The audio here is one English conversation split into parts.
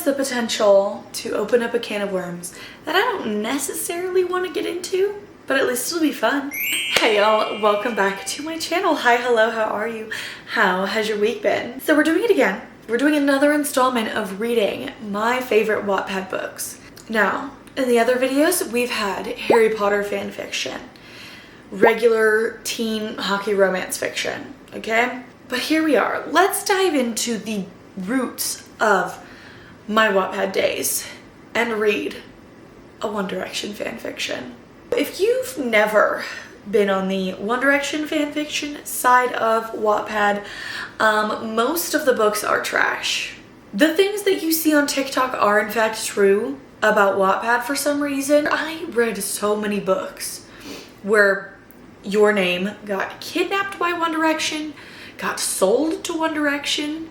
has the potential to open up a can of worms that I don't necessarily want to get into, but at least it'll be fun. Hey y'all, welcome back to my channel. Hi, hello, how are you? How has your week been? So we're doing it again. We're doing another installment of reading my favorite Wattpad books. Now, in the other videos, we've had Harry Potter fan fiction, regular teen hockey romance fiction, okay? But here we are. Let's dive into the roots of my Wattpad days and read a One Direction fan fiction. If you've never been on the One Direction fan fiction side of Wattpad, most of the books are trash. The things that you see on TikTok are in fact true about Wattpad for some reason. I read so many books where your name got kidnapped by One Direction, got sold to One Direction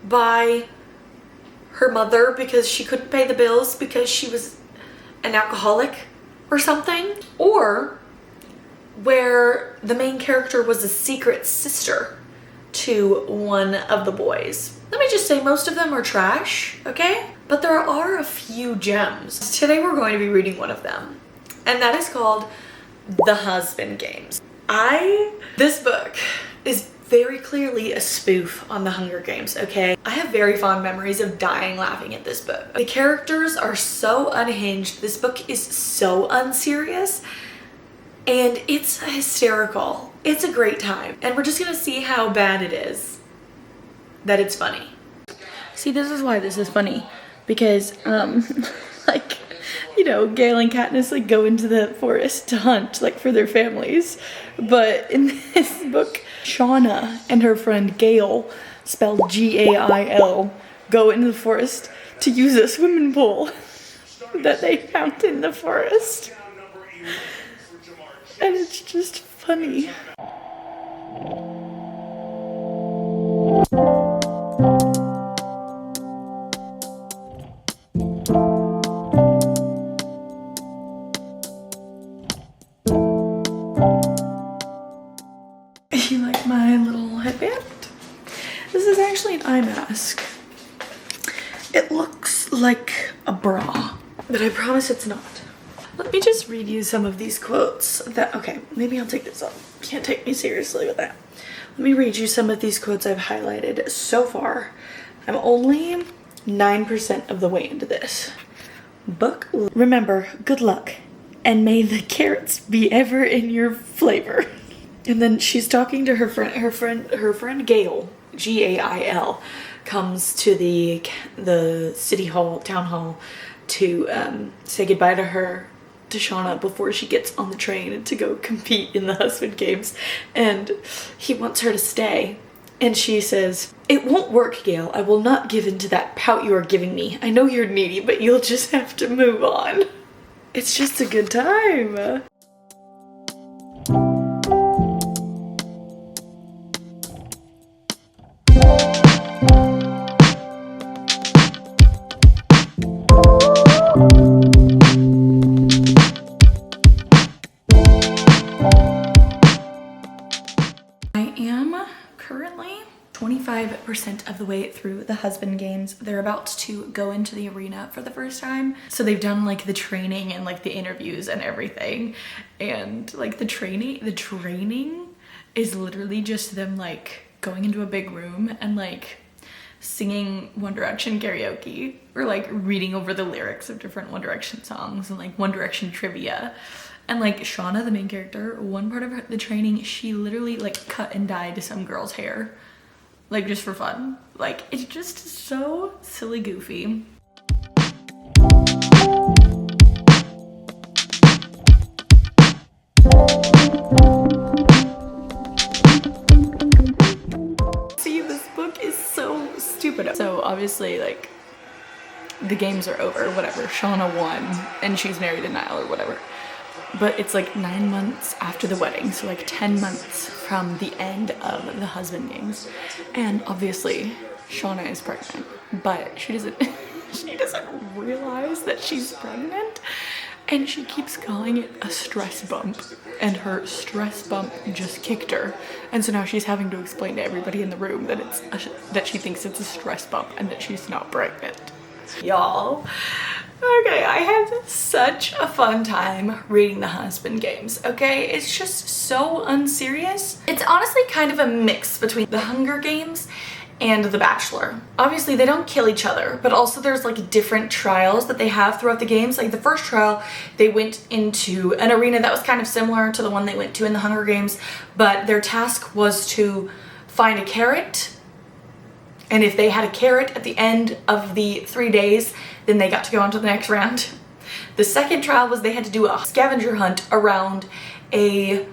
by her mother because she couldn't pay the bills because she was an alcoholic or something, or where the main character was a secret sister to one of the boys. Let me just say, most of them are trash, okay? But there are a few gems. Today we're going to be reading one of them, and that is called The Husband Games. This book is very clearly a spoof on the Hunger Games, okay? I have very fond memories of dying laughing at this book. The characters are so unhinged. This book is so unserious, and it's hysterical. It's a great time, and we're just gonna see how bad it is that it's funny. See, this is why this is funny, because like, you know, Gale and Katniss like go into the forest to hunt like for their families, but in this book, Shauna and her friend Gale, spelled G-A-I-L, go into the forest to use a swimming pool that they found in the forest, and it's just funny. You like my little headband? This is actually an eye mask. It looks like a bra, but I promise it's not. Let me just read you some of these quotes that, okay, maybe I'll take this off. Can't take me seriously with that. Let me read you some of these quotes I've highlighted so far. I'm only 9% of the way into this book. Remember, good luck, and may the carrots be ever in your flavor. And then she's talking to her friend Gale, G-A-I-L, comes to the city hall, town hall, to say goodbye to Shauna before she gets on the train to go compete in the husband games, and he wants her to stay. And she says, "It won't work, Gale. I will not give in to that pout you are giving me. I know you're needy, but you'll just have to move on." It's just a good time. Currently 25% of the way through the husband games. They're about to go into the arena for the first time. So they've done like the training and like the interviews and everything. And like the training is literally just them like going into a big room and like singing One Direction karaoke, or like reading over the lyrics of different One Direction songs and like One Direction trivia. And like Shauna, the main character, one part of the training, she literally like cut and dyed some girl's hair, like just for fun. Like it's just so silly goofy. See, this book is so stupid. So obviously like the games are over, whatever. Shauna won and she's married to Niall or whatever. But it's like 9 months after the wedding, so like 10 months from the end of the husband games. And obviously Shauna is pregnant, but she doesn't realize that she's pregnant, and she keeps calling it a stress bump, and her stress bump just kicked her. And so now she's having to explain to everybody in the room that that she thinks it's a stress bump and that she's not pregnant. Y'all. Okay, I had such a fun time reading the husband games, okay? It's just so unserious. It's honestly kind of a mix between the Hunger Games and The Bachelor. Obviously, they don't kill each other, but also there's like different trials that they have throughout the games. Like the first trial, they went into an arena that was kind of similar to the one they went to in the Hunger Games, but their task was to find a carrot. And if they had a carrot at the end of the 3 days, then they got to go on to the next round. The second trial was they had to do a scavenger hunt around a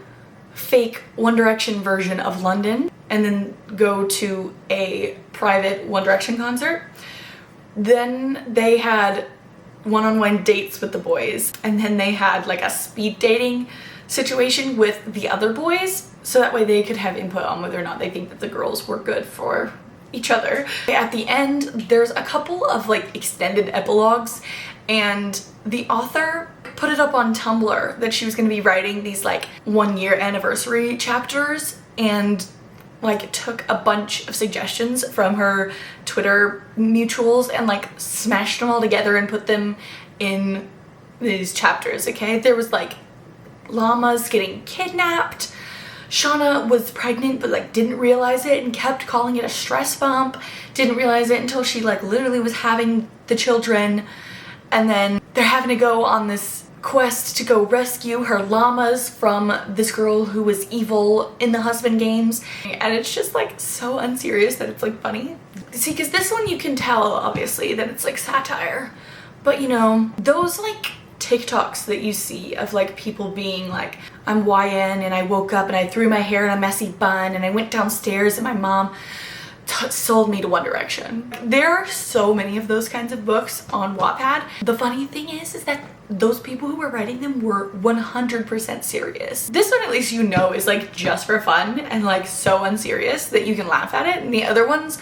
fake One Direction version of London and then go to a private One Direction concert. Then they had one-on-one dates with the boys, and then they had like a speed dating situation with the other boys, so that way they could have input on whether or not they think that the girls were good for each other. At the end, there's a couple of like extended epilogues, and the author put it up on Tumblr that she was going to be writing these like 1-year anniversary chapters, and like took a bunch of suggestions from her Twitter mutuals and like smashed them all together and put them in these chapters, okay? There was like llamas getting kidnapped. Shauna was pregnant but like didn't realize it and kept calling it a stress bump. Didn't realize it until she like literally was having the children, and then they're having to go on this quest to go rescue her llamas from this girl who was evil in the husband games. And it's just like so unserious that it's like funny. See, because this one you can tell obviously that it's like satire, but you know, those like TikToks that you see of like people being like, I'm YN and I woke up and I threw my hair in a messy bun and I went downstairs and my mom sold me to One Direction. There are so many of those kinds of books on Wattpad. The funny thing is that those people who were writing them were 100% serious. This one, at least you know, is like just for fun and like so unserious that you can laugh at it. And the other ones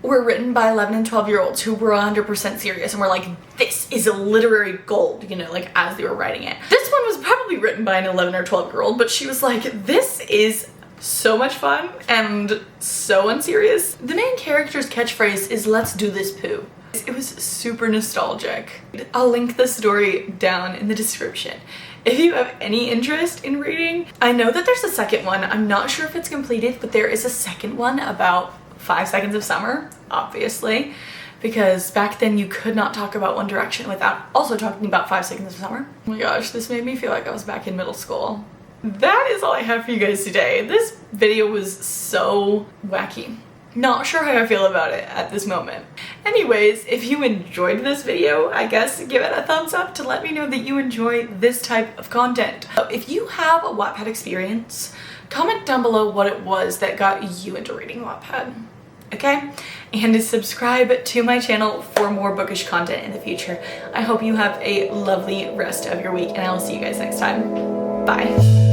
were written by 11 and 12-year-olds who were 100% serious and were like, this is a literary gold, you know, like as they were writing it. This one was probably written by an 11 or 12-year-old, but she was like, this is so much fun and so unserious. The main character's catchphrase is, let's do this poo. It was super nostalgic. I'll link the story down in the description if you have any interest in reading. I know that there's a second one. I'm not sure if it's completed, but there is a second one about 5 Seconds of Summer, obviously, because back then you could not talk about One Direction without also talking about 5 Seconds of Summer. Oh my gosh, this made me feel like I was back in middle school. That is all I have for you guys today. This video was so wacky. Not sure how I feel about it at this moment. Anyways, if you enjoyed this video, I guess give it a thumbs up to let me know that you enjoy this type of content. If you have a Wattpad experience, comment down below what it was that got you into reading Wattpad, okay? And subscribe to my channel for more bookish content in the future. I hope you have a lovely rest of your week, and I will see you guys next time. Bye.